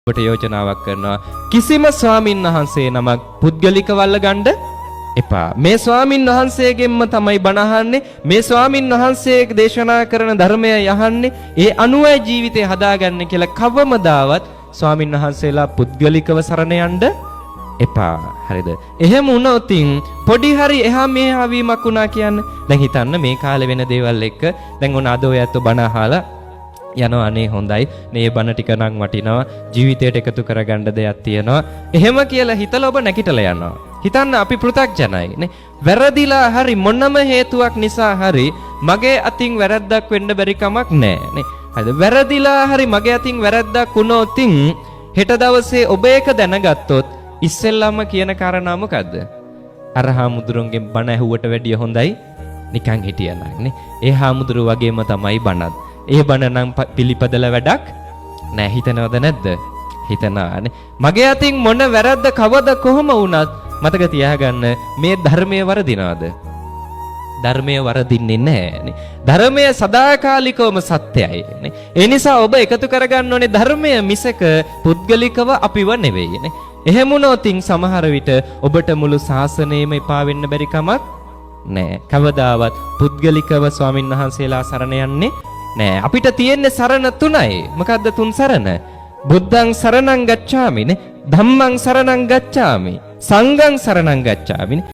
ඔබට යෝජනාවක් කරනවා කිසිම ස්වාමින් වහන්සේ නමක් පුද්ගලිකව අල්ලගන්න එපා. මේ ස්වාමින් වහන්සේගෙන්ම තමයි බණ අහන්නේ. මේ ස්වාමින් වහන්සේ දේශනා කරන ධර්මය යහන්නේ. ඒ අනුවයි ජීවිතය හදාගන්නේ කියලා කවමදාවත් ස්වාමින් වහන්සේලා පුද්ගලිකව සරණ යන්න එපා. හරිද? එහෙම වුණොතින් පොඩි හරි එහා මෙහා වීමක් වුණා කියන්නේ. දැන් හිතන්න මේ කාලේ වෙන දේවල් එක්ක දැන් ඔන්න අද ඔය ඇත්ත බණ අහලා යනවා අනේ හොඳයි මේ බණ ටික නම් වටිනවා ජීවිතයට එකතු කරගන්න දෙයක් තියෙනවා එහෙම කියලා හිතලා ඔබ නැගිටලා යනවා. හිතන්න අපි පෘථග්ජනයි නේ. වැරදිලා හරි මොනම හේතුවක් නිසා හරි මගේ අතින් වැරද්දක් වෙන්න බැරි කමක් නැහැ නේ. හරිද? වැරදිලා හරි මගේ අතින් වැරද්දක් වුණොතින් හෙට දවසේ ඔබ ඒක දැනගත්තොත් ඉස්සෙල්ලාම කියන කාරණා මොකද්ද? අර හාමුදුරුවන්ගෙන් බණ ඇහුවට වැඩිය හොඳයි නිකන් හිටියනම් නේ. ඒ හාමුදුරුව වගේම තමයි බණත්. ඒ බණ නම් පිළිපදලා වැඩක් නෑ. හිතනවද නැද්ද? හිතනවානේ. මගේ අතින් මොන වැරද්ද කවද කොහොම වුණත් මතක තියාගන්න මේ ධර්මයේ වරදිනවද? ධර්මයේ වරදින්නේ නෑනේ. ධර්මය සදාකාලිකවම සත්‍යයි නේ. ඒ නිසා ඔබ එකතු කරගන්න ඕනේ ධර්මය මිසක පුද්ගලිකව අපිව නෙවෙයි නේ. එහෙම වුණොතින් සමහර විට ඔබට මුළු ශාසනයම එපා වෙන්න බැරි කමක් නෑ. කවදාවත් පුද්ගලිකව ස්වාමින් වහන්සේලා සරණ යන්නේ නෑ. අපිට තියෙන්නේ සරණ තුනයි. මොකද්ද තුන් සරණ? බුද්ධං සරණං ගච්ඡාමි නේ. ධම්මං සරණං ගච්ඡාමි. සංඝං සරණං ගච්ඡාමි නේ.